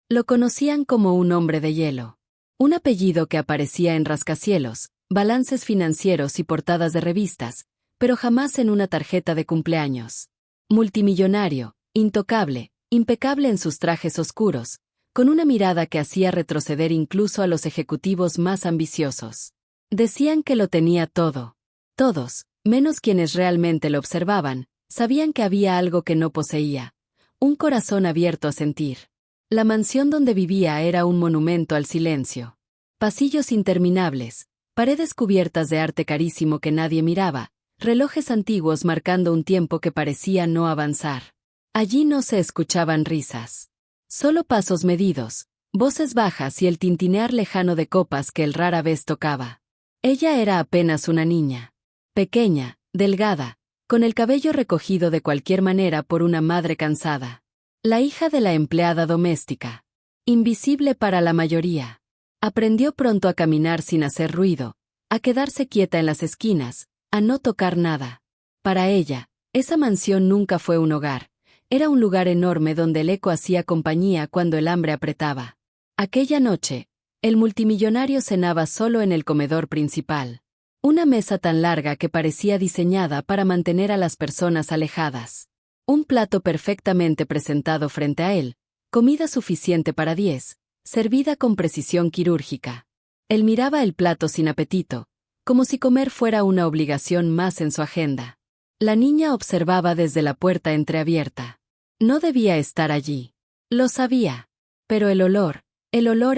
Lo conocían como un hombre de hielo. Un apellido que aparecía en rascacielos, balances financieros y portadas de revistas, pero jamás en una tarjeta de cumpleaños. Multimillonario, intocable, impecable en sus trajes oscuros, con una mirada que hacía retroceder incluso a los ejecutivos más ambiciosos. Decían que lo tenía todo. Todos, menos quienes realmente lo observaban, sabían que había algo que no poseía. Un corazón abierto a sentir. La mansión donde vivía era un monumento al silencio. Pasillos interminables, paredes cubiertas de arte carísimo que nadie miraba, relojes antiguos marcando un tiempo que parecía no avanzar. Allí no se escuchaban risas. Solo pasos medidos, voces bajas y el tintinear lejano de copas que él rara vez tocaba. Ella era apenas una niña. Pequeña, delgada, con el cabello recogido de cualquier manera por una madre cansada. La hija de la empleada doméstica. Invisible para la mayoría. Aprendió pronto a caminar sin hacer ruido, a quedarse quieta en las esquinas, a no tocar nada. Para ella, esa mansión nunca fue un hogar. Era un lugar enorme donde el eco hacía compañía cuando el hambre apretaba. Aquella noche, el multimillonario cenaba solo en el comedor principal. Una mesa tan larga que parecía diseñada para mantener a las personas alejadas. Un plato perfectamente presentado frente a él, comida suficiente para 10, servida con precisión quirúrgica. Él miraba el plato sin apetito, como si comer fuera una obligación más en su agenda. La niña observaba desde la puerta entreabierta. No debía estar allí. Lo sabía. Pero el olor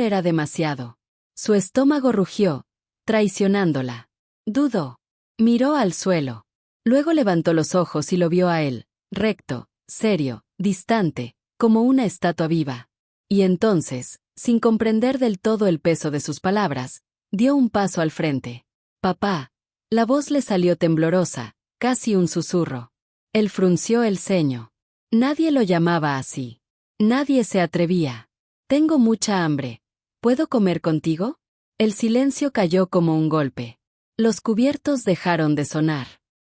era demasiado. Su estómago rugió, traicionándola. Dudó. Miró al suelo. Luego levantó los ojos y lo vio a él, recto, serio, distante, como una estatua viva. Y entonces, sin comprender del todo el peso de sus palabras, dio un paso al frente. «Papá». La voz le salió temblorosa, casi un susurro. Él frunció el ceño. Nadie lo llamaba así. Nadie se atrevía. «Tengo mucha hambre. ¿Puedo comer contigo?» El silencio cayó como un golpe. Los cubiertos dejaron de sonar.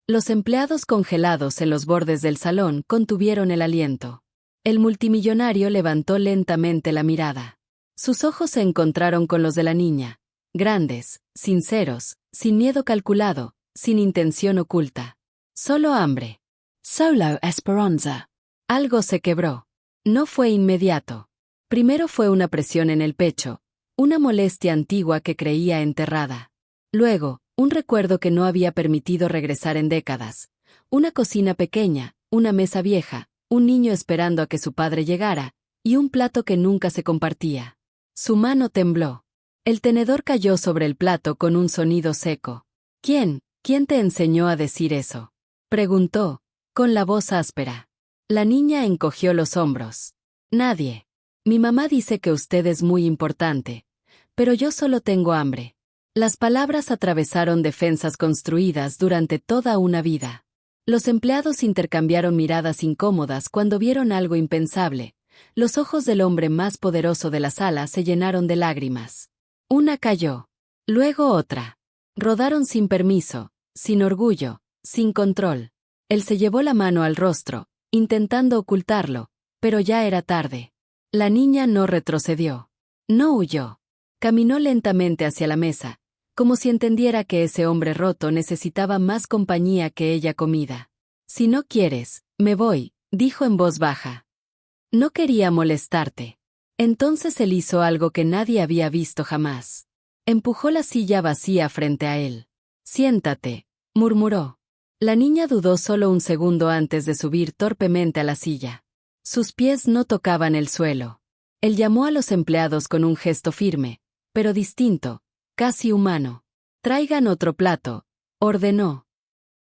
Los empleados congelados en los bordes del salón contuvieron el aliento. El multimillonario levantó lentamente la mirada. Sus ojos se encontraron con los de la niña. Grandes, sinceros, sin miedo calculado, sin intención oculta. Solo hambre. Solo esperanza. Algo se quebró. No fue inmediato. Primero fue una presión en el pecho, una molestia antigua que creía enterrada. Luego, un recuerdo que no había permitido regresar en décadas. Una cocina pequeña, una mesa vieja, un niño esperando a que su padre llegara, y un plato que nunca se compartía. Su mano tembló. El tenedor cayó sobre el plato con un sonido seco. ¿Quién te enseñó a decir eso?», preguntó, con la voz áspera. La niña encogió los hombros. «Nadie. Mi mamá dice que usted es muy importante. Pero yo solo tengo hambre». Las palabras atravesaron defensas construidas durante toda una vida. Los empleados intercambiaron miradas incómodas cuando vieron algo impensable. Los ojos del hombre más poderoso de la sala se llenaron de lágrimas. Una cayó. Luego otra. Rodaron sin permiso, sin orgullo, sin control. Él se llevó la mano al rostro, intentando ocultarlo, pero ya era tarde. La niña no retrocedió. No huyó. Caminó lentamente hacia la mesa, como si entendiera que ese hombre roto necesitaba más compañía que ella comida. «Si no quieres, me voy», dijo en voz baja. «No quería molestarte». Entonces él hizo algo que nadie había visto jamás. Empujó la silla vacía frente a él. «Siéntate», murmuró. La niña dudó solo un segundo antes de subir torpemente a la silla. Sus pies no tocaban el suelo. Él llamó a los empleados con un gesto firme, pero distinto, casi humano. «Traigan otro plato», ordenó.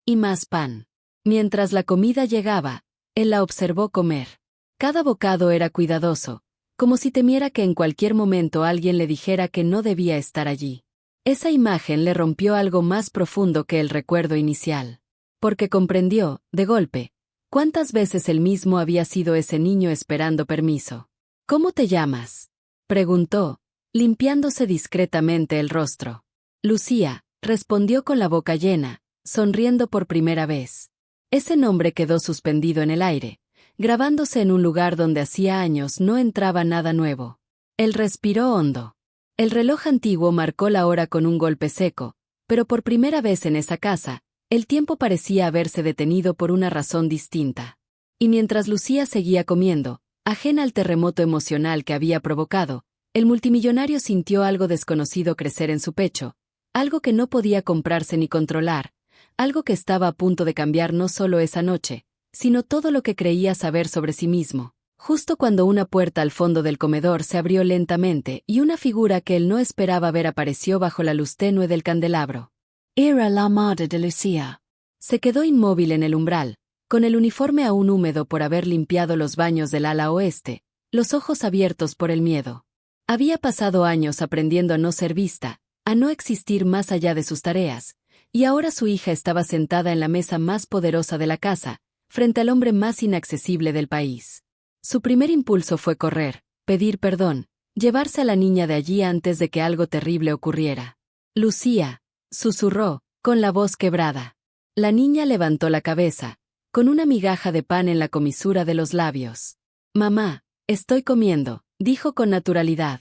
«Y más pan». Mientras la comida llegaba, él la observó comer. Cada bocado era cuidadoso, como si temiera que en cualquier momento alguien le dijera que no debía estar allí. Esa imagen le rompió algo más profundo que el recuerdo inicial. Porque comprendió, de golpe, cuántas veces él mismo había sido ese niño esperando permiso. «¿Cómo te llamas?», preguntó, limpiándose discretamente el rostro. «Lucía», respondió con la boca llena, sonriendo por primera vez. Ese nombre quedó suspendido en el aire, grabándose en un lugar donde hacía años no entraba nada nuevo. Él respiró hondo. El reloj antiguo marcó la hora con un golpe seco, pero por primera vez en esa casa, el tiempo parecía haberse detenido por una razón distinta. Y mientras Lucía seguía comiendo, ajena al terremoto emocional que había provocado, el multimillonario sintió algo desconocido crecer en su pecho, algo que no podía comprarse ni controlar, algo que estaba a punto de cambiar no solo esa noche, sino todo lo que creía saber sobre sí mismo. Justo cuando una puerta al fondo del comedor se abrió lentamente y una figura que él no esperaba ver apareció bajo la luz tenue del candelabro. Era la madre de Lucía. Se quedó inmóvil en el umbral, con el uniforme aún húmedo por haber limpiado los baños del ala oeste, los ojos abiertos por el miedo. Había pasado años aprendiendo a no ser vista, a no existir más allá de sus tareas, y ahora su hija estaba sentada en la mesa más poderosa de la casa, frente al hombre más inaccesible del país. Su primer impulso fue correr, pedir perdón, llevarse a la niña de allí antes de que algo terrible ocurriera. Lucía, susurró, con la voz quebrada. La niña levantó la cabeza, con una migaja de pan en la comisura de los labios. Mamá, estoy comiendo, dijo con naturalidad.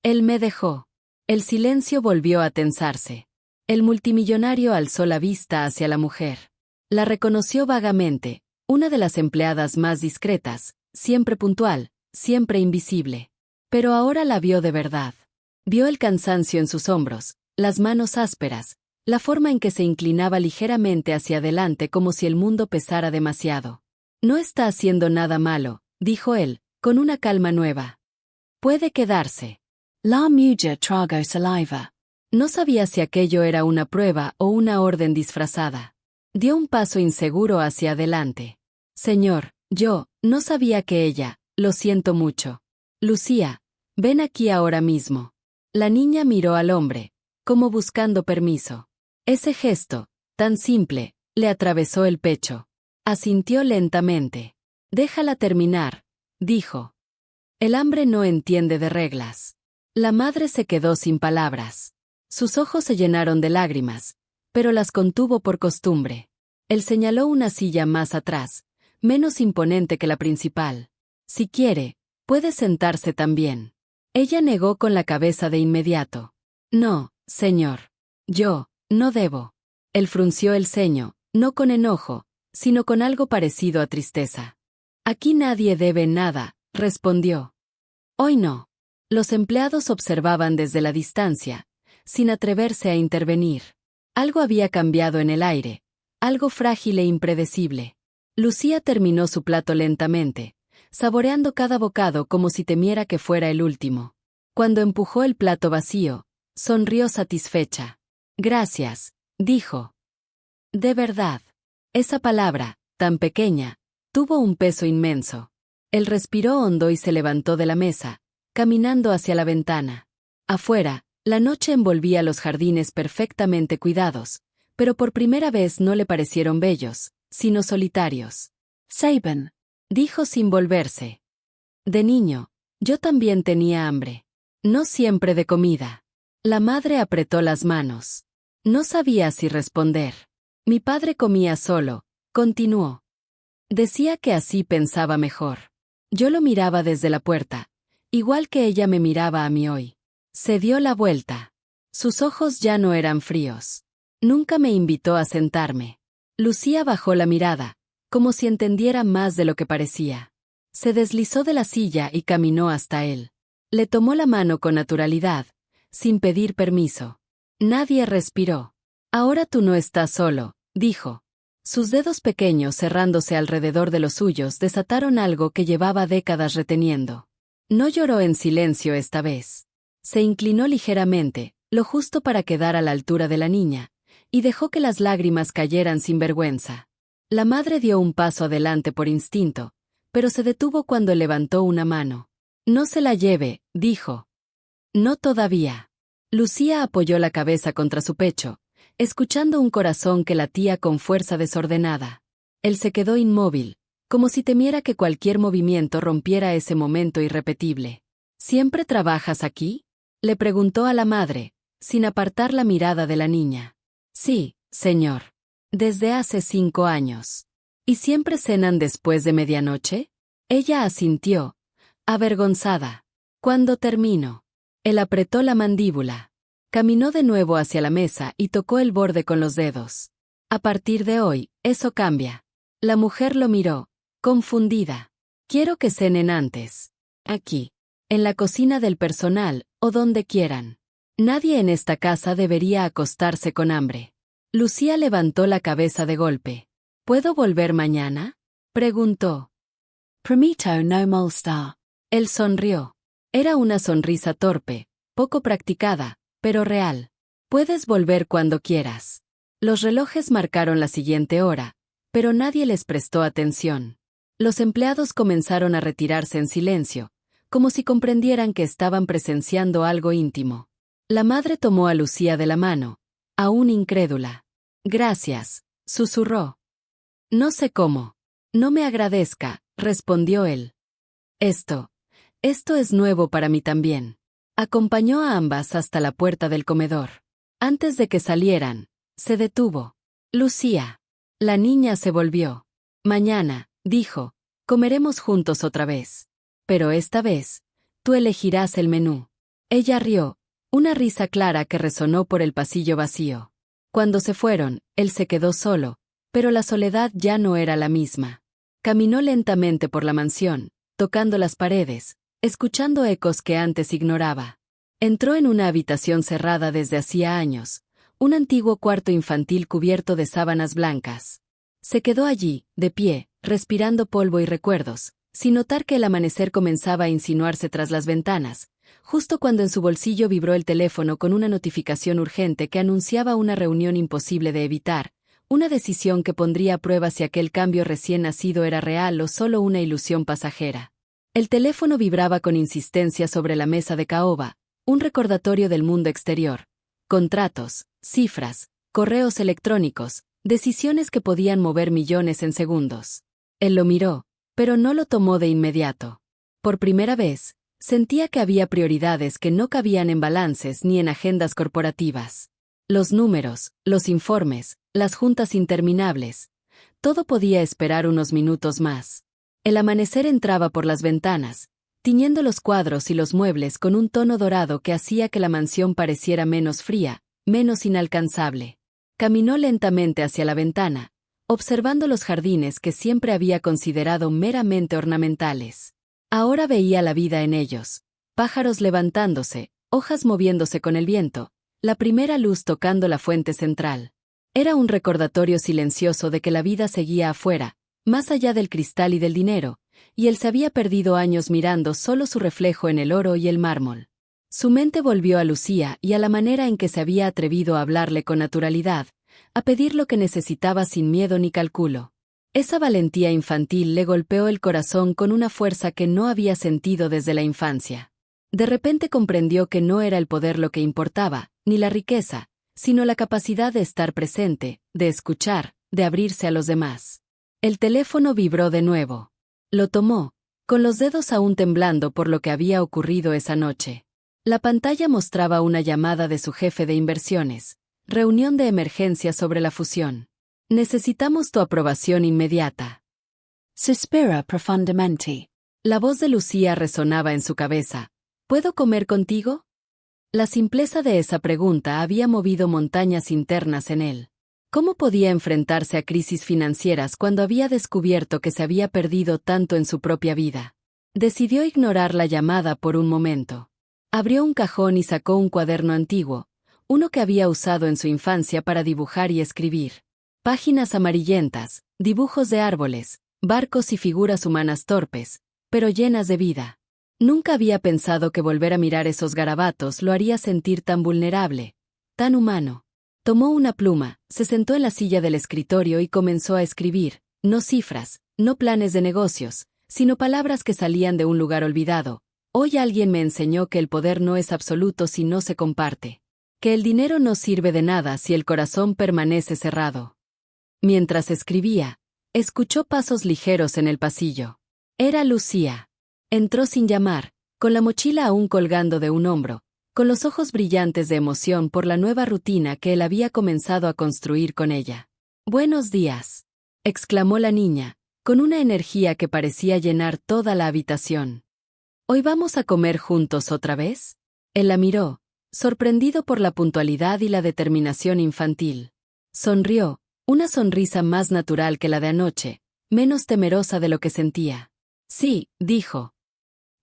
Él me dejó. El silencio volvió a tensarse. El multimillonario alzó la vista hacia la mujer. La reconoció vagamente, una de las empleadas más discretas, siempre puntual, siempre invisible. Pero ahora la vio de verdad. Vio el cansancio en sus hombros, las manos ásperas, la forma en que se inclinaba ligeramente hacia adelante como si el mundo pesara demasiado. No está haciendo nada malo, dijo él, con una calma nueva. Puede quedarse. La mujer tragó saliva. No sabía si aquello era una prueba o una orden disfrazada. Dio un paso inseguro hacia adelante. Señor, yo, no sabía que ella, lo siento mucho. Lucía, ven aquí ahora mismo. La niña miró al hombre, como buscando permiso. Ese gesto, tan simple, le atravesó el pecho. Asintió lentamente. Déjala terminar, dijo. El hambre no entiende de reglas. La madre se quedó sin palabras. Sus ojos se llenaron de lágrimas, pero las contuvo por costumbre. Él señaló una silla más atrás, menos imponente que la principal. Si quiere, puede sentarse también. Ella negó con la cabeza de inmediato. No, señor. Yo, no debo. Él frunció el ceño, no con enojo, sino con algo parecido a tristeza. Aquí nadie debe nada, respondió. Hoy no. Los empleados observaban desde la distancia, sin atreverse a intervenir. Algo había cambiado en el aire, algo frágil e impredecible. Lucía terminó su plato lentamente, saboreando cada bocado como si temiera que fuera el último. Cuando empujó el plato vacío, sonrió satisfecha. Gracias, dijo. De verdad. Esa palabra, tan pequeña, tuvo un peso inmenso. Él respiró hondo y se levantó de la mesa, caminando hacia la ventana. Afuera, la noche envolvía los jardines perfectamente cuidados, pero por primera vez no le parecieron bellos, sino solitarios. Saben, dijo sin volverse. De niño, yo también tenía hambre. No siempre de comida. La madre apretó las manos. No sabía si responder. Mi padre comía solo, continuó. Decía que así pensaba mejor. Yo lo miraba desde la puerta, igual que ella me miraba a mí hoy. Se dio la vuelta. Sus ojos ya no eran fríos. Nunca me invitó a sentarme. Lucía bajó la mirada, como si entendiera más de lo que parecía. Se deslizó de la silla y caminó hasta él. Le tomó la mano con naturalidad, sin pedir permiso. Nadie respiró. Ahora tú no estás solo, dijo. Sus dedos pequeños cerrándose alrededor de los suyos desataron algo que llevaba décadas reteniendo. No lloró en silencio esta vez. Se inclinó ligeramente, lo justo para quedar a la altura de la niña, y dejó que las lágrimas cayeran sin vergüenza. La madre dio un paso adelante por instinto, pero se detuvo cuando levantó una mano. No se la lleve, dijo. No todavía. Lucía apoyó la cabeza contra su pecho, escuchando un corazón que latía con fuerza desordenada. Él se quedó inmóvil, como si temiera que cualquier movimiento rompiera ese momento irrepetible. ¿Siempre trabajas aquí?, le preguntó a la madre, sin apartar la mirada de la niña. Sí, señor. Desde hace 5 años. ¿Y siempre cenan después de medianoche? Ella asintió, avergonzada. ¿Cuándo termino? Él apretó la mandíbula. Caminó de nuevo hacia la mesa y tocó el borde con los dedos. A partir de hoy, eso cambia. La mujer lo miró, confundida. Quiero que cenen antes. Aquí. En la cocina del personal, o donde quieran. Nadie en esta casa debería acostarse con hambre. Lucía levantó la cabeza de golpe. ¿Puedo volver mañana? Preguntó. Prometo no molestar. Él sonrió. Era una sonrisa torpe, poco practicada, pero real. Puedes volver cuando quieras. Los relojes marcaron la siguiente hora, pero nadie les prestó atención. Los empleados comenzaron a retirarse en silencio, como si comprendieran que estaban presenciando algo íntimo. La madre tomó a Lucía de la mano, aún incrédula. Gracias, susurró. No sé cómo. No me agradezca, respondió él. Esto es nuevo para mí también. Acompañó a ambas hasta la puerta del comedor. Antes de que salieran, se detuvo. Lucía. La niña se volvió. Mañana, dijo, comeremos juntos otra vez. Pero esta vez, tú elegirás el menú. Ella rió, una risa clara que resonó por el pasillo vacío. Cuando se fueron, él se quedó solo, pero la soledad ya no era la misma. Caminó lentamente por la mansión, tocando las paredes, escuchando ecos que antes ignoraba. Entró en una habitación cerrada desde hacía años, un antiguo cuarto infantil cubierto de sábanas blancas. Se quedó allí, de pie, respirando polvo y recuerdos, sin notar que el amanecer comenzaba a insinuarse tras las ventanas, justo cuando en su bolsillo vibró el teléfono con una notificación urgente que anunciaba una reunión imposible de evitar, una decisión que pondría a prueba si aquel cambio recién nacido era real o solo una ilusión pasajera. El teléfono vibraba con insistencia sobre la mesa de caoba, un recordatorio del mundo exterior. Contratos, cifras, correos electrónicos, decisiones que podían mover millones en segundos. Él lo miró, pero no lo tomó de inmediato. Por primera vez, sentía que había prioridades que no cabían en balances ni en agendas corporativas. Los números, los informes, las juntas interminables. Todo podía esperar unos minutos más. El amanecer entraba por las ventanas, tiñendo los cuadros y los muebles con un tono dorado que hacía que la mansión pareciera menos fría, menos inalcanzable. Caminó lentamente hacia la ventana, observando los jardines que siempre había considerado meramente ornamentales. Ahora veía la vida en ellos, pájaros levantándose, hojas moviéndose con el viento, la primera luz tocando la fuente central. Era un recordatorio silencioso de que la vida seguía afuera, más allá del cristal y del dinero, y él se había perdido años mirando solo su reflejo en el oro y el mármol. Su mente volvió a Lucía y a la manera en que se había atrevido a hablarle con naturalidad, a pedir lo que necesitaba sin miedo ni cálculo. Esa valentía infantil le golpeó el corazón con una fuerza que no había sentido desde la infancia. De repente comprendió que no era el poder lo que importaba, ni la riqueza, sino la capacidad de estar presente, de escuchar, de abrirse a los demás. El teléfono vibró de nuevo. Lo tomó, con los dedos aún temblando por lo que había ocurrido esa noche. La pantalla mostraba una llamada de su jefe de inversiones, reunión de emergencia sobre la fusión. Necesitamos tu aprobación inmediata. Suspira profundamente. La voz de Lucía resonaba en su cabeza. ¿Puedo comer contigo? La simpleza de esa pregunta había movido montañas internas en él. ¿Cómo podía enfrentarse a crisis financieras cuando había descubierto que se había perdido tanto en su propia vida? Decidió ignorar la llamada por un momento. Abrió un cajón y sacó un cuaderno antiguo, uno que había usado en su infancia para dibujar y escribir. Páginas amarillentas, dibujos de árboles, barcos y figuras humanas torpes, pero llenas de vida. Nunca había pensado que volver a mirar esos garabatos lo haría sentir tan vulnerable, tan humano. Tomó una pluma, se sentó en la silla del escritorio y comenzó a escribir, no cifras, no planes de negocios, sino palabras que salían de un lugar olvidado. Hoy alguien me enseñó que el poder no es absoluto si no se comparte. Que el dinero no sirve de nada si el corazón permanece cerrado. Mientras escribía, escuchó pasos ligeros en el pasillo. Era Lucía. Entró sin llamar, con la mochila aún colgando de un hombro, con los ojos brillantes de emoción por la nueva rutina que él había comenzado a construir con ella. «Buenos días», exclamó la niña, con una energía que parecía llenar toda la habitación. ¿Hoy vamos a comer juntos otra vez? Él la miró, sorprendido por la puntualidad y la determinación infantil. Sonrió, una sonrisa más natural que la de anoche, menos temerosa de lo que sentía. Sí, dijo.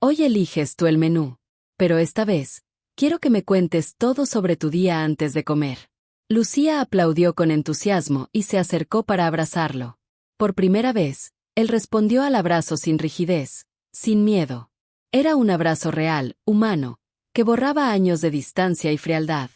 Hoy eliges tú el menú. Pero esta vez, quiero que me cuentes todo sobre tu día antes de comer. Lucía aplaudió con entusiasmo y se acercó para abrazarlo. Por primera vez, él respondió al abrazo sin rigidez, sin miedo. Era un abrazo real, humano, que borraba años de distancia y frialdad.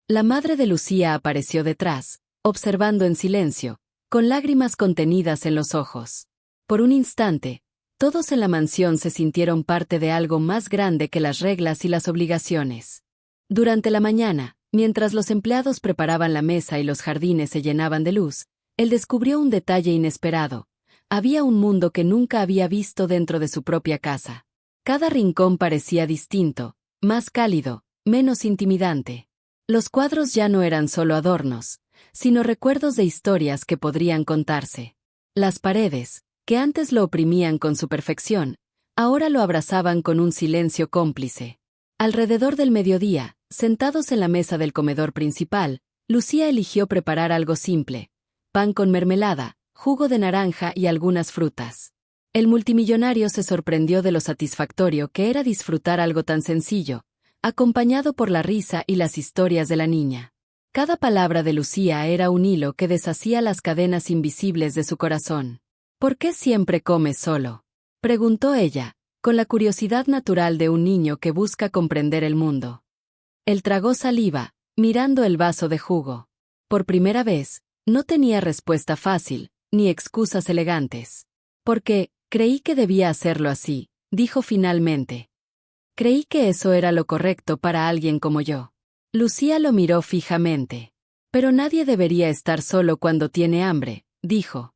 La madre de Lucía apareció detrás, observando en silencio, con lágrimas contenidas en los ojos. Por un instante, todos en la mansión se sintieron parte de algo más grande que las reglas y las obligaciones. Durante la mañana, mientras los empleados preparaban la mesa y los jardines se llenaban de luz, él descubrió un detalle inesperado. Había un mundo que nunca había visto dentro de su propia casa. Cada rincón parecía distinto, más cálido, menos intimidante. Los cuadros ya no eran solo adornos, sino recuerdos de historias que podrían contarse. Las paredes, que antes lo oprimían con su perfección, ahora lo abrazaban con un silencio cómplice. Alrededor del mediodía, sentados en la mesa del comedor principal, Lucía eligió preparar algo simple: pan con mermelada, jugo de naranja y algunas frutas. El multimillonario se sorprendió de lo satisfactorio que era disfrutar algo tan sencillo, acompañado por la risa y las historias de la niña. Cada palabra de Lucía era un hilo que deshacía las cadenas invisibles de su corazón. ¿Por qué siempre comes solo?, preguntó ella, con la curiosidad natural de un niño que busca comprender el mundo. Él tragó saliva, mirando el vaso de jugo. Por primera vez, no tenía respuesta fácil, ni excusas elegantes. Porque creí que debía hacerlo así, dijo finalmente. Creí que eso era lo correcto para alguien como yo. Lucía lo miró fijamente. Pero nadie debería estar solo cuando tiene hambre, dijo.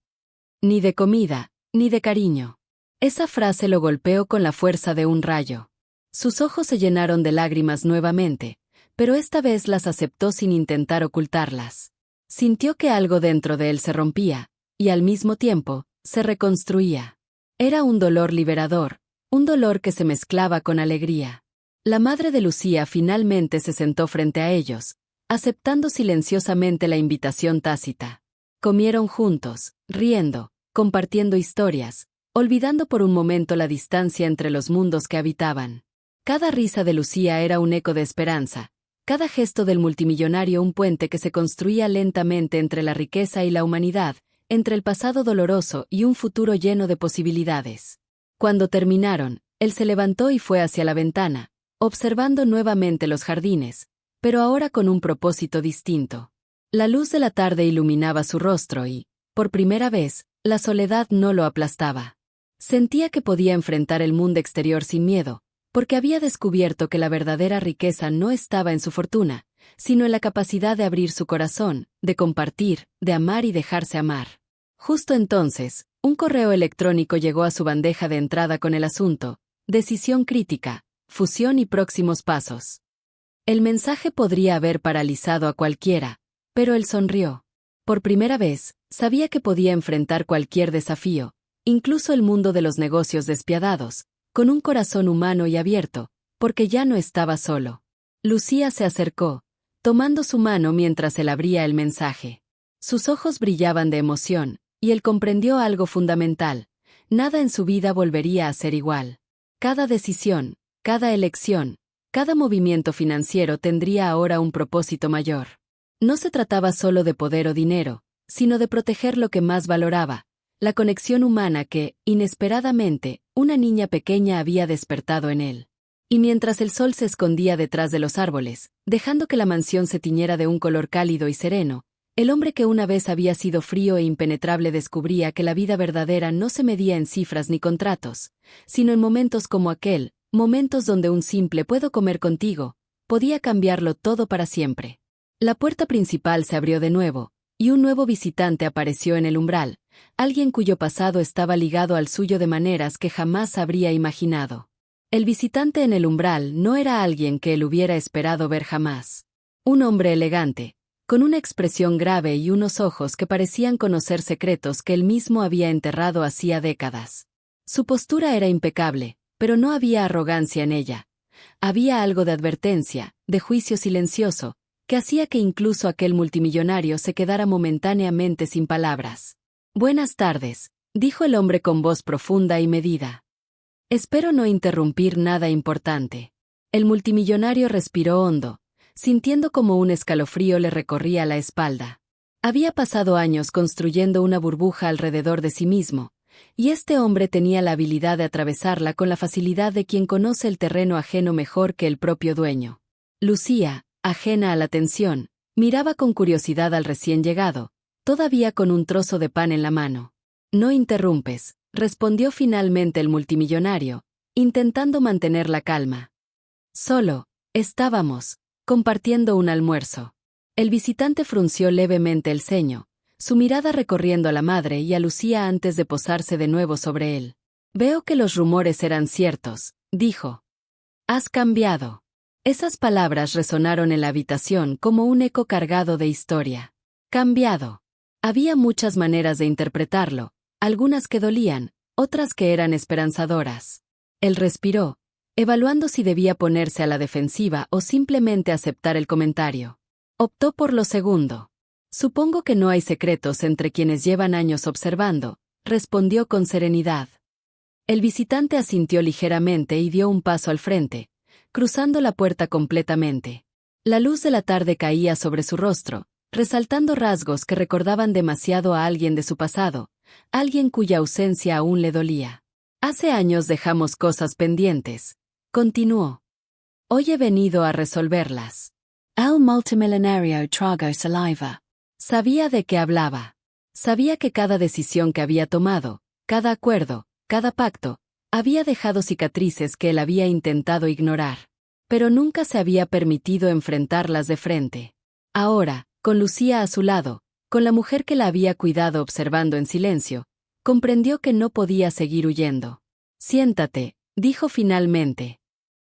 Ni de comida, ni de cariño. Esa frase lo golpeó con la fuerza de un rayo. Sus ojos se llenaron de lágrimas nuevamente, pero esta vez las aceptó sin intentar ocultarlas. Sintió que algo dentro de él se rompía, y al mismo tiempo, se reconstruía. Era un dolor liberador, un dolor que se mezclaba con alegría. La madre de Lucía finalmente se sentó frente a ellos, aceptando silenciosamente la invitación tácita. Comieron juntos, riendo, compartiendo historias, olvidando por un momento la distancia entre los mundos que habitaban. Cada risa de Lucía era un eco de esperanza, cada gesto del multimillonario un puente que se construía lentamente entre la riqueza y la humanidad, entre el pasado doloroso y un futuro lleno de posibilidades. Cuando terminaron, él se levantó y fue hacia la ventana, observando nuevamente los jardines, pero ahora con un propósito distinto. La luz de la tarde iluminaba su rostro y, por primera vez, la soledad no lo aplastaba. Sentía que podía enfrentar el mundo exterior sin miedo, porque había descubierto que la verdadera riqueza no estaba en su fortuna, sino en la capacidad de abrir su corazón, de compartir, de amar y dejarse amar. Justo entonces, un correo electrónico llegó a su bandeja de entrada con el asunto: decisión crítica, fusión y próximos pasos. El mensaje podría haber paralizado a cualquiera, pero él sonrió. Por primera vez, sabía que podía enfrentar cualquier desafío, incluso el mundo de los negocios despiadados, con un corazón humano y abierto, porque ya no estaba solo. Lucía se acercó, tomando su mano mientras él abría el mensaje. Sus ojos brillaban de emoción, y él comprendió algo fundamental: nada en su vida volvería a ser igual. Cada decisión, cada elección, cada movimiento financiero tendría ahora un propósito mayor. No se trataba solo de poder o dinero, sino de proteger lo que más valoraba: la conexión humana que, inesperadamente, una niña pequeña había despertado en él. Y mientras el sol se escondía detrás de los árboles, dejando que la mansión se tiñera de un color cálido y sereno, el hombre que una vez había sido frío e impenetrable descubría que la vida verdadera no se medía en cifras ni contratos, sino en momentos como aquel, momentos donde un simple "puedo comer contigo" podía cambiarlo todo para siempre. La puerta principal se abrió de nuevo, y un nuevo visitante apareció en el umbral, alguien cuyo pasado estaba ligado al suyo de maneras que jamás habría imaginado. El visitante en el umbral no era alguien que él hubiera esperado ver jamás. Un hombre elegante, con una expresión grave y unos ojos que parecían conocer secretos que él mismo había enterrado hacía décadas. Su postura era impecable, pero no había arrogancia en ella. Había algo de advertencia, de juicio silencioso, que hacía que incluso aquel multimillonario se quedara momentáneamente sin palabras. «Buenas tardes», dijo el hombre con voz profunda y medida. «Espero no interrumpir nada importante». El multimillonario respiró hondo, sintiendo como un escalofrío le recorría la espalda. Había pasado años construyendo una burbuja alrededor de sí mismo, y este hombre tenía la habilidad de atravesarla con la facilidad de quien conoce el terreno ajeno mejor que el propio dueño. Lucía, ajena a la tensión, miraba con curiosidad al recién llegado, todavía con un trozo de pan en la mano. «No interrumpes», respondió finalmente el multimillonario, intentando mantener la calma. «Solo, estábamos compartiendo un almuerzo». El visitante frunció levemente el ceño, su mirada recorriendo a la madre y a Lucía antes de posarse de nuevo sobre él. «Veo que los rumores eran ciertos», dijo. «Has cambiado». Esas palabras resonaron en la habitación como un eco cargado de historia. «Cambiado». Había muchas maneras de interpretarlo, algunas que dolían, otras que eran esperanzadoras. Él respiró, evaluando si debía ponerse a la defensiva o simplemente aceptar el comentario. Optó por lo segundo. «Supongo que no hay secretos entre quienes llevan años observando», respondió con serenidad. El visitante asintió ligeramente y dio un paso al frente, cruzando la puerta completamente. La luz de la tarde caía sobre su rostro, resaltando rasgos que recordaban demasiado a alguien de su pasado, alguien cuya ausencia aún le dolía. «Hace años dejamos cosas pendientes», continuó. «Hoy he venido a resolverlas». El multimillonario tragó saliva. Sabía de qué hablaba. Sabía que cada decisión que había tomado, cada acuerdo, cada pacto, había dejado cicatrices que él había intentado ignorar. Pero nunca se había permitido enfrentarlas de frente. Ahora, con Lucía a su lado, con la mujer que la había cuidado observando en silencio, comprendió que no podía seguir huyendo. «Siéntate», dijo finalmente.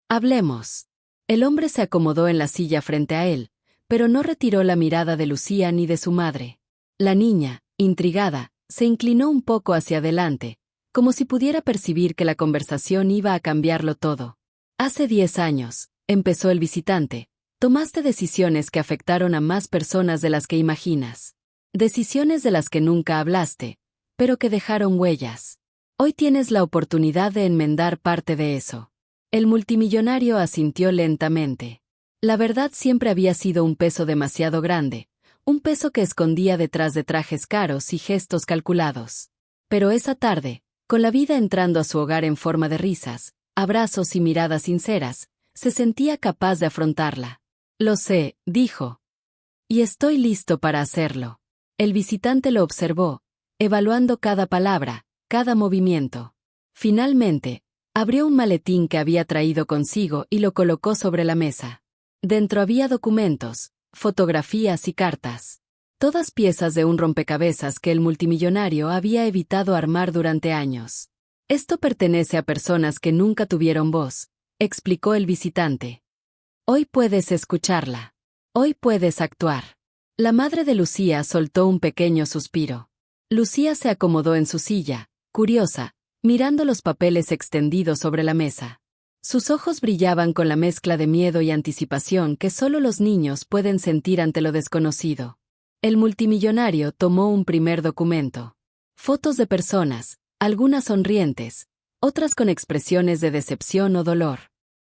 «Hablemos». El hombre se acomodó en la silla frente a él, pero no retiró la mirada de Lucía ni de su madre. La niña, intrigada, se inclinó un poco hacia adelante, como si pudiera percibir que la conversación iba a cambiarlo todo. «Hace 10 años», empezó el visitante, «tomaste decisiones que afectaron a más personas de las que imaginas. Decisiones de las que nunca hablaste, pero que dejaron huellas. Hoy tienes la oportunidad de enmendar parte de eso». El multimillonario asintió lentamente. La verdad siempre había sido un peso demasiado grande, un peso que escondía detrás de trajes caros y gestos calculados. Pero esa tarde, con la vida entrando a su hogar en forma de risas, abrazos y miradas sinceras, se sentía capaz de afrontarla. «Lo sé», dijo. «Y estoy listo para hacerlo». El visitante lo observó, evaluando cada palabra, cada movimiento. Finalmente, abrió un maletín que había traído consigo y lo colocó sobre la mesa. Dentro había documentos, fotografías y cartas. Todas piezas de un rompecabezas que el multimillonario había evitado armar durante años. «Esto pertenece a personas que nunca tuvieron voz», explicó el visitante. «Hoy puedes escucharla. Hoy puedes actuar». La madre de Lucía soltó un pequeño suspiro. Lucía se acomodó en su silla, curiosa, mirando los papeles extendidos sobre la mesa. Sus ojos brillaban con la mezcla de miedo y anticipación que solo los niños pueden sentir ante lo desconocido. El multimillonario tomó un primer documento. Fotos de personas, algunas sonrientes, otras con expresiones de decepción o dolor.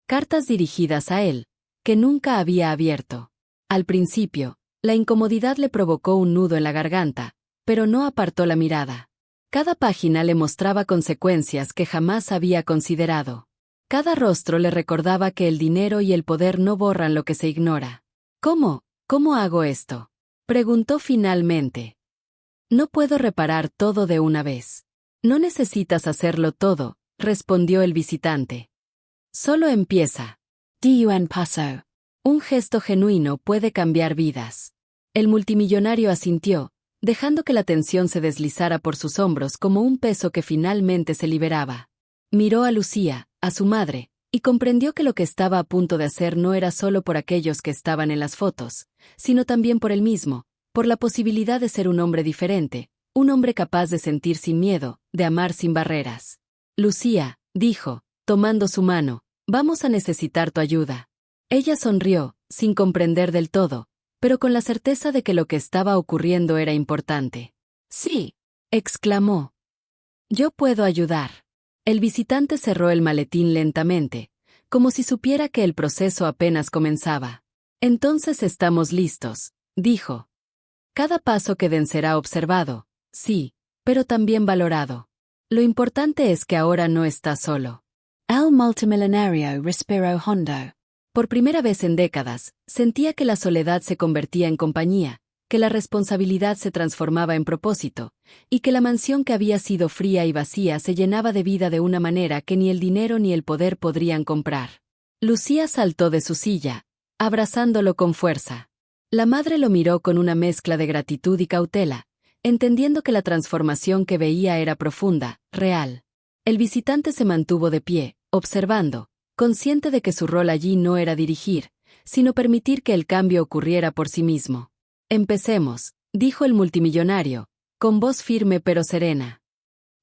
Cartas dirigidas a él, que nunca había abierto. Al principio, la incomodidad le provocó un nudo en la garganta, pero no apartó la mirada. Cada página le mostraba consecuencias que jamás había considerado. Cada rostro le recordaba que el dinero y el poder no borran lo que se ignora. ¿Cómo hago esto?, preguntó finalmente. «No puedo reparar todo de una vez». «No necesitas hacerlo todo», respondió el visitante. «Solo empieza». «Di un paso». Un gesto genuino puede cambiar vidas. El multimillonario asintió, dejando que la tensión se deslizara por sus hombros como un peso que finalmente se liberaba. Miró a Lucía, a su madre, y comprendió que lo que estaba a punto de hacer no era solo por aquellos que estaban en las fotos, sino también por él mismo, por la posibilidad de ser un hombre diferente, un hombre capaz de sentir sin miedo, de amar sin barreras. «Lucía», dijo, tomando su mano. Vamos a necesitar tu ayuda. Ella sonrió, sin comprender del todo, pero con la certeza de que lo que estaba ocurriendo era importante. Sí, exclamó. Yo puedo ayudar. El visitante cerró el maletín lentamente, como si supiera que el proceso apenas comenzaba. Entonces estamos listos, dijo. Cada paso que den será observado, sí, pero también valorado. Lo importante es que ahora no estás solo. El multimillonario respiró hondo. Por primera vez en décadas, sentía que la soledad se convertía en compañía, que la responsabilidad se transformaba en propósito, y que la mansión que había sido fría y vacía se llenaba de vida de una manera que ni el dinero ni el poder podrían comprar. Lucía saltó de su silla, abrazándolo con fuerza. La madre lo miró con una mezcla de gratitud y cautela, entendiendo que la transformación que veía era profunda, real. El visitante se mantuvo de pie, observando, consciente de que su rol allí no era dirigir, sino permitir que el cambio ocurriera por sí mismo. Empecemos, dijo el multimillonario, con voz firme pero serena.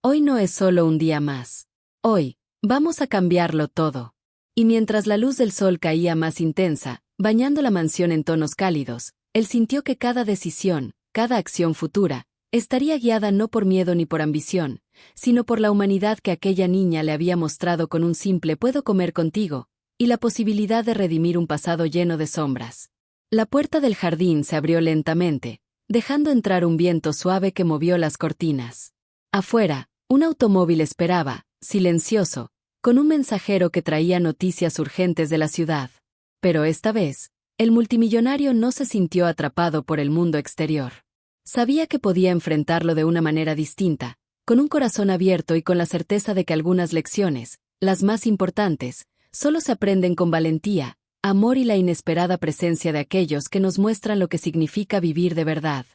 Hoy no es solo un día más. Hoy, vamos a cambiarlo todo. Y mientras la luz del sol caía más intensa, bañando la mansión en tonos cálidos, él sintió que cada decisión, cada acción futura, estaría guiada no por miedo ni por ambición, sino por la humanidad que aquella niña le había mostrado con un simple «puedo comer contigo», y la posibilidad de redimir un pasado lleno de sombras. La puerta del jardín se abrió lentamente, dejando entrar un viento suave que movió las cortinas. Afuera, un automóvil esperaba, silencioso, con un mensajero que traía noticias urgentes de la ciudad. Pero esta vez, el multimillonario no se sintió atrapado por el mundo exterior. Sabía que podía enfrentarlo de una manera distinta, con un corazón abierto y con la certeza de que algunas lecciones, las más importantes, solo se aprenden con valentía, amor y la inesperada presencia de aquellos que nos muestran lo que significa vivir de verdad.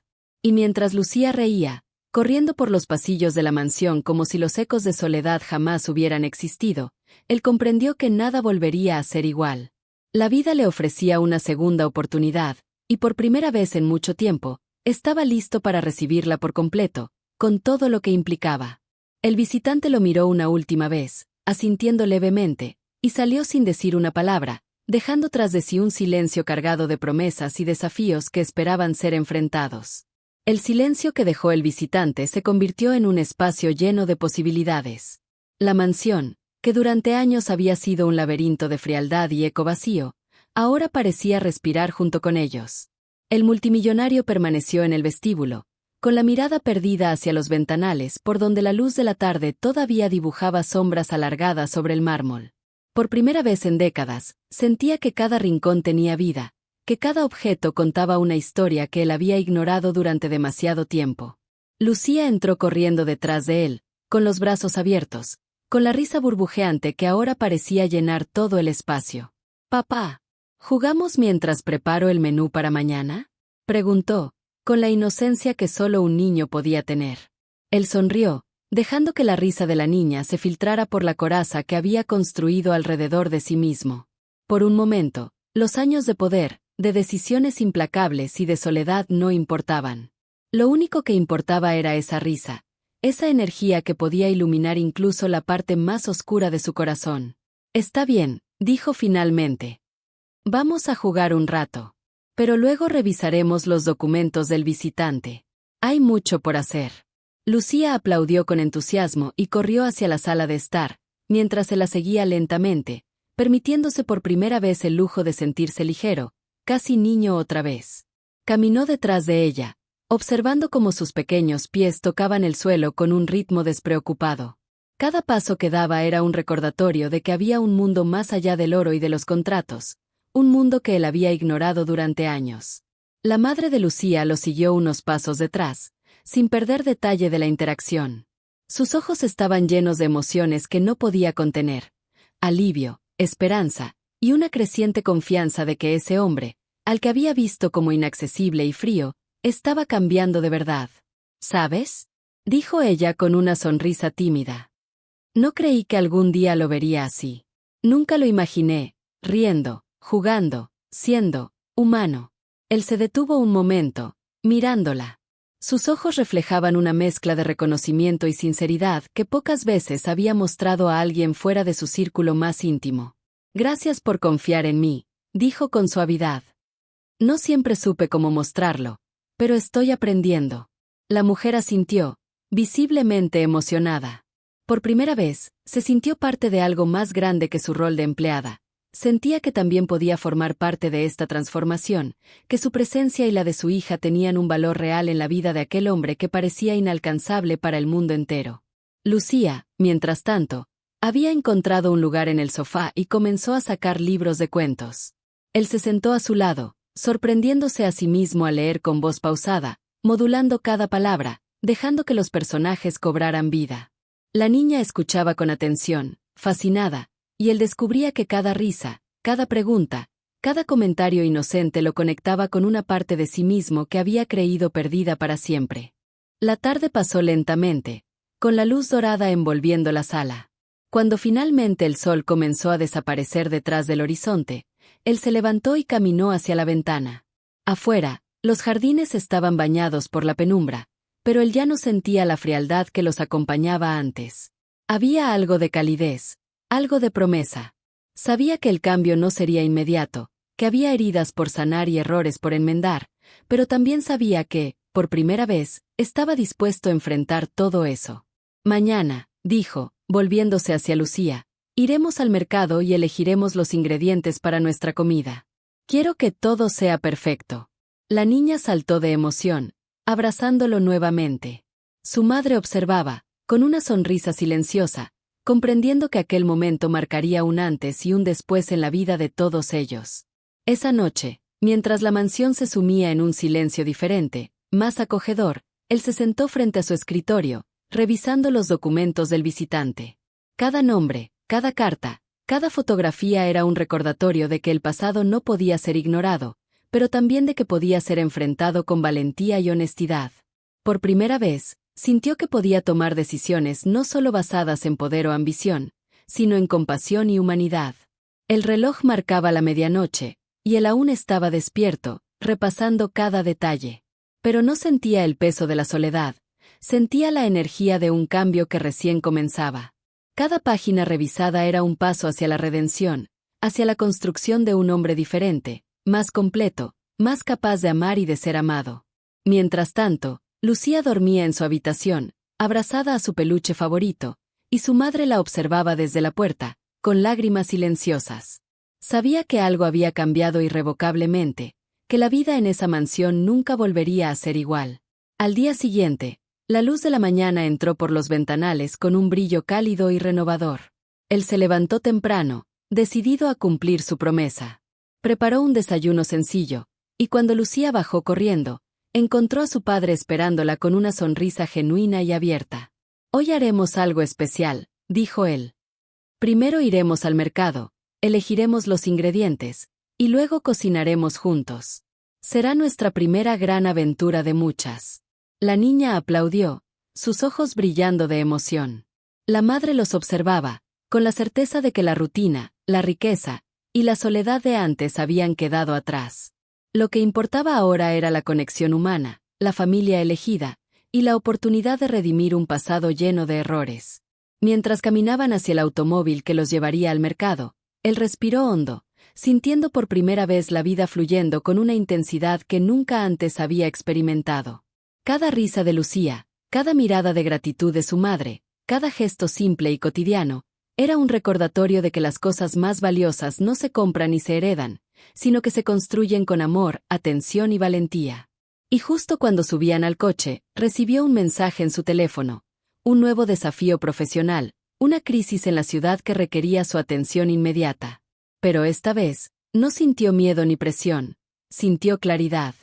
Y mientras Lucía reía, corriendo por los pasillos de la mansión como si los ecos de soledad jamás hubieran existido, él comprendió que nada volvería a ser igual. La vida le ofrecía una segunda oportunidad, y por primera vez en mucho tiempo, estaba listo para recibirla por completo, con todo lo que implicaba. El visitante lo miró una última vez, asintiendo levemente, y salió sin decir una palabra, dejando tras de sí un silencio cargado de promesas y desafíos que esperaban ser enfrentados. El silencio que dejó el visitante se convirtió en un espacio lleno de posibilidades. La mansión, que durante años había sido un laberinto de frialdad y eco vacío, ahora parecía respirar junto con ellos. El multimillonario permaneció en el vestíbulo, con la mirada perdida hacia los ventanales por donde la luz de la tarde todavía dibujaba sombras alargadas sobre el mármol. Por primera vez en décadas, sentía que cada rincón tenía vida, que cada objeto contaba una historia que él había ignorado durante demasiado tiempo. Lucía entró corriendo detrás de él, con los brazos abiertos, con la risa burbujeante que ahora parecía llenar todo el espacio. «Papá, ¿jugamos mientras preparo el menú para mañana?», preguntó, con la inocencia que solo un niño podía tener. Él sonrió, dejando que la risa de la niña se filtrara por la coraza que había construido alrededor de sí mismo. Por un momento, los años de poder, de decisiones implacables y de soledad no importaban. Lo único que importaba era esa risa, esa energía que podía iluminar incluso la parte más oscura de su corazón. «Está bien», dijo finalmente. «Vamos a jugar un rato. Pero luego revisaremos los documentos del visitante. Hay mucho por hacer». Lucía aplaudió con entusiasmo y corrió hacia la sala de estar, mientras se la seguía lentamente, permitiéndose por primera vez el lujo de sentirse ligero, casi niño otra vez. Caminó detrás de ella, observando cómo sus pequeños pies tocaban el suelo con un ritmo despreocupado. Cada paso que daba era un recordatorio de que había un mundo más allá del oro y de los contratos, un mundo que él había ignorado durante años. La madre de Lucía lo siguió unos pasos detrás, sin perder detalle de la interacción. Sus ojos estaban llenos de emociones que no podía contener: alivio, esperanza, y una creciente confianza de que ese hombre, al que había visto como inaccesible y frío, estaba cambiando de verdad. «¿Sabes?», dijo ella con una sonrisa tímida. «No creí que algún día lo vería así. Nunca lo imaginé, riendo, jugando, siendo humano». Él se detuvo un momento, mirándola. Sus ojos reflejaban una mezcla de reconocimiento y sinceridad que pocas veces había mostrado a alguien fuera de su círculo más íntimo. Gracias por confiar en mí, dijo con suavidad. No siempre supe cómo mostrarlo, pero estoy aprendiendo. La mujer asintió, visiblemente emocionada. Por primera vez, se sintió parte de algo más grande que su rol de empleada. Sentía que también podía formar parte de esta transformación, que su presencia y la de su hija tenían un valor real en la vida de aquel hombre que parecía inalcanzable para el mundo entero. Lucía, mientras tanto, había encontrado un lugar en el sofá y comenzó a sacar libros de cuentos. Él se sentó a su lado, sorprendiéndose a sí mismo al leer con voz pausada, modulando cada palabra, dejando que los personajes cobraran vida. La niña escuchaba con atención, fascinada, y él descubría que cada risa, cada pregunta, cada comentario inocente lo conectaba con una parte de sí mismo que había creído perdida para siempre. La tarde pasó lentamente, con la luz dorada envolviendo la sala. Cuando finalmente el sol comenzó a desaparecer detrás del horizonte, él se levantó y caminó hacia la ventana. Afuera, los jardines estaban bañados por la penumbra, pero él ya no sentía la frialdad que los acompañaba antes. Había algo de calidez, algo de promesa. Sabía que el cambio no sería inmediato, que había heridas por sanar y errores por enmendar, pero también sabía que, por primera vez, estaba dispuesto a enfrentar todo eso. Mañana, dijo, volviéndose hacia Lucía, iremos al mercado y elegiremos los ingredientes para nuestra comida. Quiero que todo sea perfecto. La niña saltó de emoción, abrazándolo nuevamente. Su madre observaba, con una sonrisa silenciosa, comprendiendo que aquel momento marcaría un antes y un después en la vida de todos ellos. Esa noche, mientras la mansión se sumía en un silencio diferente, más acogedor, él se sentó frente a su escritorio, revisando los documentos del visitante. Cada nombre, cada carta, cada fotografía era un recordatorio de que el pasado no podía ser ignorado, pero también de que podía ser enfrentado con valentía y honestidad. Por primera vez, sintió que podía tomar decisiones no solo basadas en poder o ambición, sino en compasión y humanidad. El reloj marcaba la medianoche, y él aún estaba despierto, repasando cada detalle. Pero no sentía el peso de la soledad, sentía la energía de un cambio que recién comenzaba. Cada página revisada era un paso hacia la redención, hacia la construcción de un hombre diferente, más completo, más capaz de amar y de ser amado. Mientras tanto, Lucía dormía en su habitación, abrazada a su peluche favorito, y su madre la observaba desde la puerta, con lágrimas silenciosas. Sabía que algo había cambiado irrevocablemente, que la vida en esa mansión nunca volvería a ser igual. Al día siguiente, la luz de la mañana entró por los ventanales con un brillo cálido y renovador. Él se levantó temprano, decidido a cumplir su promesa. Preparó un desayuno sencillo, y cuando Lucía bajó corriendo, encontró a su padre esperándola con una sonrisa genuina y abierta. «Hoy haremos algo especial», dijo él. «Primero iremos al mercado, elegiremos los ingredientes, y luego cocinaremos juntos. Será nuestra primera gran aventura de muchas». La niña aplaudió, sus ojos brillando de emoción. La madre los observaba, con la certeza de que la rutina, la riqueza y la soledad de antes habían quedado atrás. Lo que importaba ahora era la conexión humana, la familia elegida, y la oportunidad de redimir un pasado lleno de errores. Mientras caminaban hacia el automóvil que los llevaría al mercado, él respiró hondo, sintiendo por primera vez la vida fluyendo con una intensidad que nunca antes había experimentado. Cada risa de Lucía, cada mirada de gratitud de su madre, cada gesto simple y cotidiano, era un recordatorio de que las cosas más valiosas no se compran ni se heredan, sino que se construyen con amor, atención y valentía. Y justo cuando subían al coche, recibió un mensaje en su teléfono, un nuevo desafío profesional, una crisis en la ciudad que requería su atención inmediata. Pero esta vez, no sintió miedo ni presión, sintió claridad.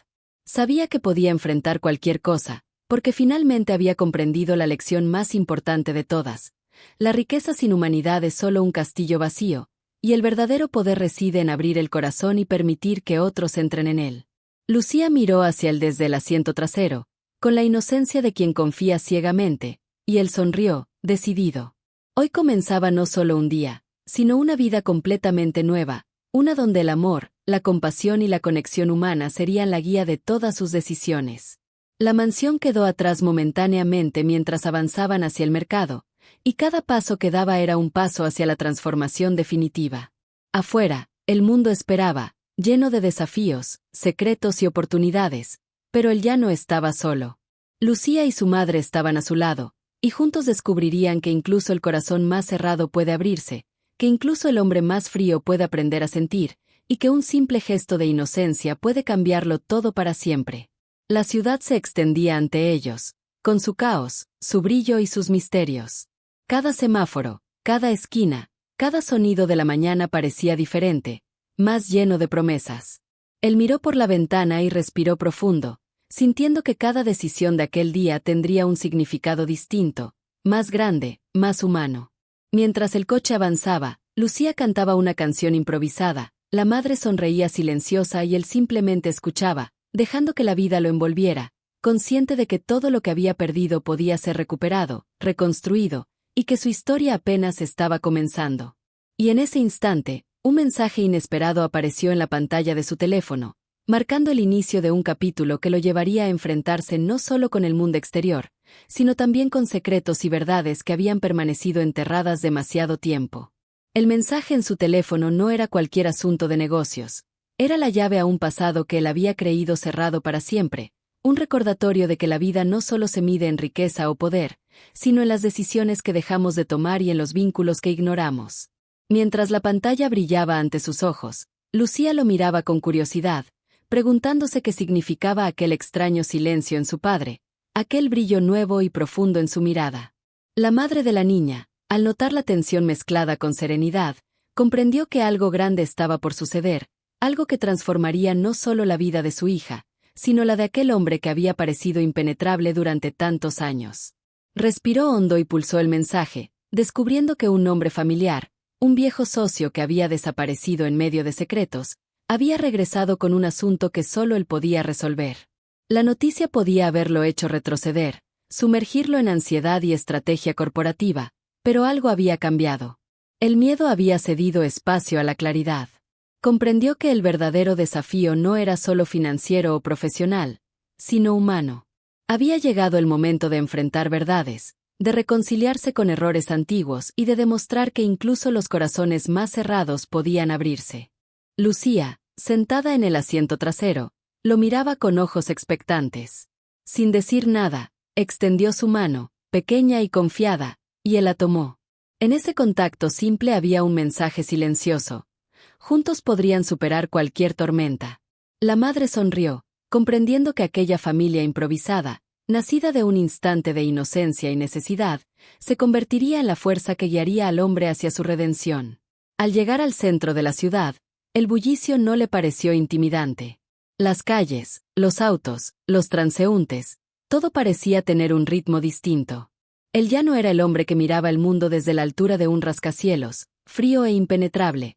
Sabía que podía enfrentar cualquier cosa, porque finalmente había comprendido la lección más importante de todas. La riqueza sin humanidad es solo un castillo vacío, y el verdadero poder reside en abrir el corazón y permitir que otros entren en él. Lucía miró hacia él desde el asiento trasero, con la inocencia de quien confía ciegamente, y él sonrió, decidido. Hoy comenzaba no solo un día, sino una vida completamente nueva, una donde el amor, la compasión y la conexión humana serían la guía de todas sus decisiones. La mansión quedó atrás momentáneamente mientras avanzaban hacia el mercado, y cada paso que daba era un paso hacia la transformación definitiva. Afuera, el mundo esperaba, lleno de desafíos, secretos y oportunidades, pero él ya no estaba solo. Lucía y su madre estaban a su lado, y juntos descubrirían que incluso el corazón más cerrado puede abrirse, que incluso el hombre más frío puede aprender a sentir, y que un simple gesto de inocencia puede cambiarlo todo para siempre. La ciudad se extendía ante ellos, con su caos, su brillo y sus misterios. Cada semáforo, cada esquina, cada sonido de la mañana parecía diferente, más lleno de promesas. Él miró por la ventana y respiró profundo, sintiendo que cada decisión de aquel día tendría un significado distinto, más grande, más humano. Mientras el coche avanzaba, Lucía cantaba una canción improvisada, la madre sonreía silenciosa y él simplemente escuchaba, dejando que la vida lo envolviera, consciente de que todo lo que había perdido podía ser recuperado, reconstruido, y que su historia apenas estaba comenzando. Y en ese instante, un mensaje inesperado apareció en la pantalla de su teléfono, marcando el inicio de un capítulo que lo llevaría a enfrentarse no solo con el mundo exterior, sino también con secretos y verdades que habían permanecido enterradas demasiado tiempo. El mensaje en su teléfono no era cualquier asunto de negocios. Era la llave a un pasado que él había creído cerrado para siempre, un recordatorio de que la vida no solo se mide en riqueza o poder, sino en las decisiones que dejamos de tomar y en los vínculos que ignoramos. Mientras la pantalla brillaba ante sus ojos, Lucía lo miraba con curiosidad, preguntándose qué significaba aquel extraño silencio en su padre, aquel brillo nuevo y profundo en su mirada. La madre de la niña, al notar la tensión mezclada con serenidad, comprendió que algo grande estaba por suceder, algo que transformaría no solo la vida de su hija, sino la de aquel hombre que había parecido impenetrable durante tantos años. Respiró hondo y pulsó el mensaje, descubriendo que un hombre familiar, un viejo socio que había desaparecido en medio de secretos, había regresado con un asunto que solo él podía resolver. La noticia podía haberlo hecho retroceder, sumergirlo en ansiedad y estrategia corporativa, pero algo había cambiado. El miedo había cedido espacio a la claridad. Comprendió que el verdadero desafío no era solo financiero o profesional, sino humano. Había llegado el momento de enfrentar verdades, de reconciliarse con errores antiguos y de demostrar que incluso los corazones más cerrados podían abrirse. Lucía, sentada en el asiento trasero, lo miraba con ojos expectantes. Sin decir nada, extendió su mano, pequeña y confiada, y él la tomó. En ese contacto simple había un mensaje silencioso. Juntos podrían superar cualquier tormenta. La madre sonrió, comprendiendo que aquella familia improvisada, nacida de un instante de inocencia y necesidad, se convertiría en la fuerza que guiaría al hombre hacia su redención. Al llegar al centro de la ciudad, el bullicio no le pareció intimidante. Las calles, los autos, los transeúntes, todo parecía tener un ritmo distinto. Él ya no era el hombre que miraba el mundo desde la altura de un rascacielos, frío e impenetrable.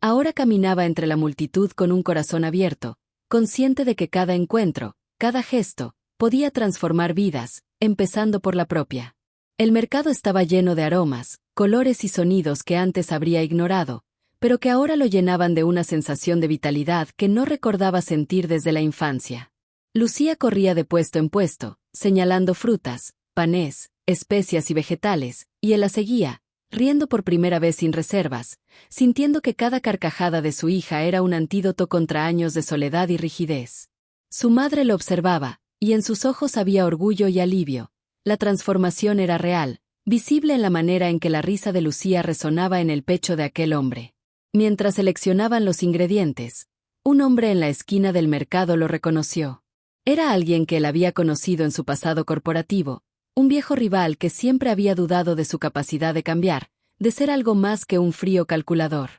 Ahora caminaba entre la multitud con un corazón abierto, consciente de que cada encuentro, cada gesto, podía transformar vidas, empezando por la propia. El mercado estaba lleno de aromas, colores y sonidos que antes habría ignorado, pero que ahora lo llenaban de una sensación de vitalidad que no recordaba sentir desde la infancia. Lucía corría de puesto en puesto, señalando frutas, panés, especias y vegetales, y él la seguía, riendo por primera vez sin reservas, sintiendo que cada carcajada de su hija era un antídoto contra años de soledad y rigidez. Su madre lo observaba, y en sus ojos había orgullo y alivio. La transformación era real, visible en la manera en que la risa de Lucía resonaba en el pecho de aquel hombre. Mientras seleccionaban los ingredientes, un hombre en la esquina del mercado lo reconoció. Era alguien que él había conocido en su pasado corporativo, un viejo rival que siempre había dudado de su capacidad de cambiar, de ser algo más que un frío calculador.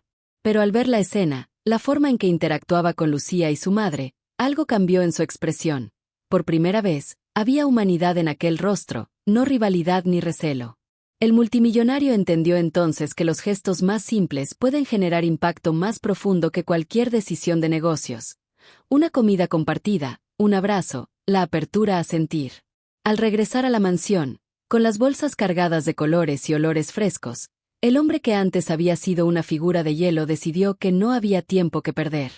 Pero al ver la escena, la forma en que interactuaba con Lucía y su madre, algo cambió en su expresión. Por primera vez, había humanidad en aquel rostro, no rivalidad ni recelo. El multimillonario entendió entonces que los gestos más simples pueden generar impacto más profundo que cualquier decisión de negocios. Una comida compartida, un abrazo, la apertura a sentir. Al regresar a la mansión, con las bolsas cargadas de colores y olores frescos, el hombre que antes había sido una figura de hielo decidió que no había tiempo que perder.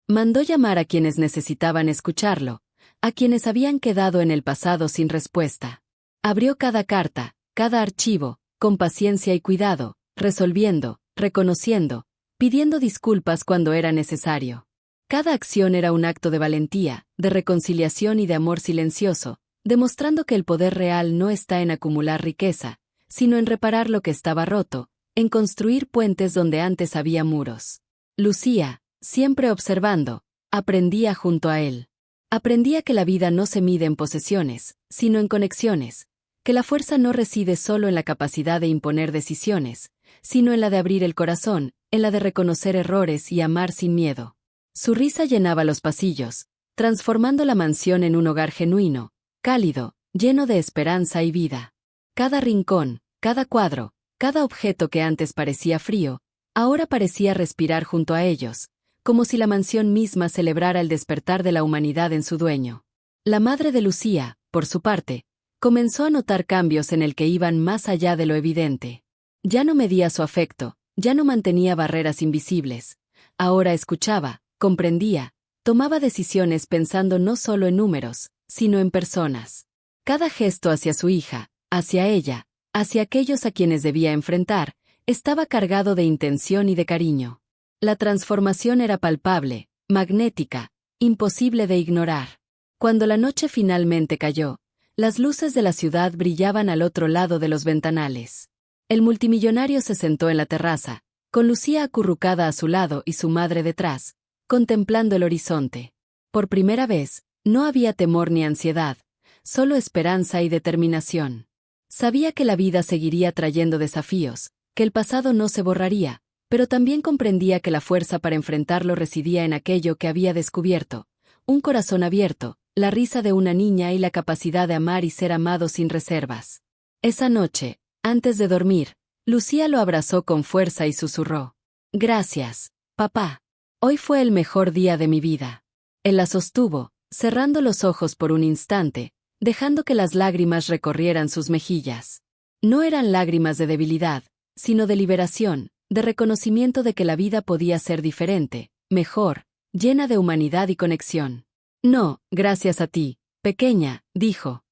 Mandó llamar a quienes necesitaban escucharlo, a quienes habían quedado en el pasado sin respuesta. Abrió cada carta, cada archivo, con paciencia y cuidado, resolviendo, reconociendo, pidiendo disculpas cuando era necesario. Cada acción era un acto de valentía, de reconciliación y de amor silencioso, demostrando que el poder real no está en acumular riqueza, sino en reparar lo que estaba roto, en construir puentes donde antes había muros. Lucía, siempre observando, aprendía junto a él. Aprendía que la vida no se mide en posesiones, sino en conexiones, que la fuerza no reside solo en la capacidad de imponer decisiones, sino en la de abrir el corazón, en la de reconocer errores y amar sin miedo. Su risa llenaba los pasillos, transformando la mansión en un hogar genuino, cálido, lleno de esperanza y vida. Cada rincón, cada cuadro, cada objeto que antes parecía frío, ahora parecía respirar junto a ellos, como si la mansión misma celebrara el despertar de la humanidad en su dueño. La madre de Lucía, por su parte, comenzó a notar cambios en el que iban más allá de lo evidente. Ya no medía su afecto, ya no mantenía barreras invisibles. Ahora escuchaba, comprendía, tomaba decisiones pensando no solo en números, sino en personas. Cada gesto hacia su hija, hacia ella, hacia aquellos a quienes debía enfrentar, estaba cargado de intención y de cariño. La transformación era palpable, magnética, imposible de ignorar. Cuando la noche finalmente cayó, las luces de la ciudad brillaban al otro lado de los ventanales. El multimillonario se sentó en la terraza, con Lucía acurrucada a su lado y su madre detrás, contemplando el horizonte. Por primera vez, no había temor ni ansiedad, solo esperanza y determinación. Sabía que la vida seguiría trayendo desafíos, que el pasado no se borraría, pero también comprendía que la fuerza para enfrentarlo residía en aquello que había descubierto: un corazón abierto, la risa de una niña y la capacidad de amar y ser amado sin reservas. Esa noche, antes de dormir, Lucía lo abrazó con fuerza y susurró: «Gracias, papá. Hoy fue el mejor día de mi vida». Él la sostuvo, cerrando los ojos por un instante, dejando que las lágrimas recorrieran sus mejillas. No eran lágrimas de debilidad, sino de liberación, de reconocimiento de que la vida podía ser diferente, mejor, llena de humanidad y conexión. «No, gracias a ti, pequeña», dijo.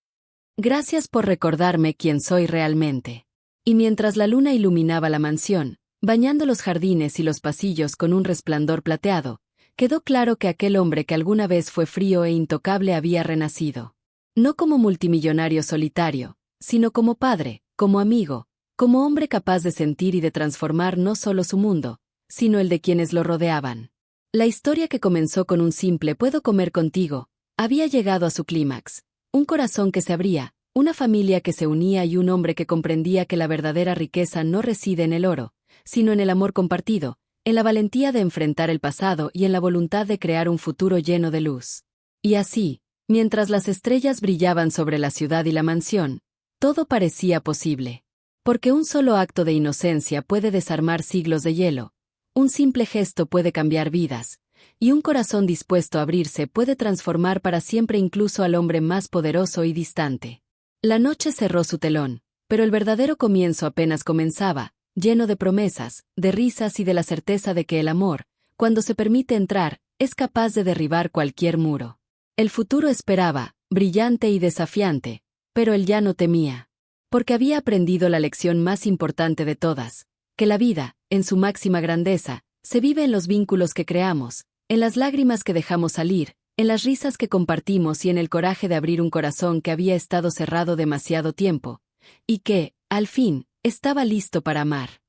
«Gracias por recordarme quién soy realmente». Y mientras la luna iluminaba la mansión, bañando los jardines y los pasillos con un resplandor plateado, quedó claro que aquel hombre que alguna vez fue frío e intocable había renacido. No como multimillonario solitario, sino como padre, como amigo, como hombre capaz de sentir y de transformar no solo su mundo, sino el de quienes lo rodeaban. La historia que comenzó con un simple «puedo comer contigo» había llegado a su clímax: un corazón que se abría, una familia que se unía y un hombre que comprendía que la verdadera riqueza no reside en el oro, sino en el amor compartido, en la valentía de enfrentar el pasado y en la voluntad de crear un futuro lleno de luz. Y así, mientras las estrellas brillaban sobre la ciudad y la mansión, todo parecía posible. Porque un solo acto de inocencia puede desarmar siglos de hielo, un simple gesto puede cambiar vidas, y un corazón dispuesto a abrirse puede transformar para siempre incluso al hombre más poderoso y distante. La noche cerró su telón, pero el verdadero comienzo apenas comenzaba, lleno de promesas, de risas y de la certeza de que el amor, cuando se permite entrar, es capaz de derribar cualquier muro. El futuro esperaba, brillante y desafiante, pero él ya no temía. Porque había aprendido la lección más importante de todas: que la vida, en su máxima grandeza, se vive en los vínculos que creamos, en las lágrimas que dejamos salir, en las risas que compartimos y en el coraje de abrir un corazón que había estado cerrado demasiado tiempo, y que, al fin, estaba listo para amar.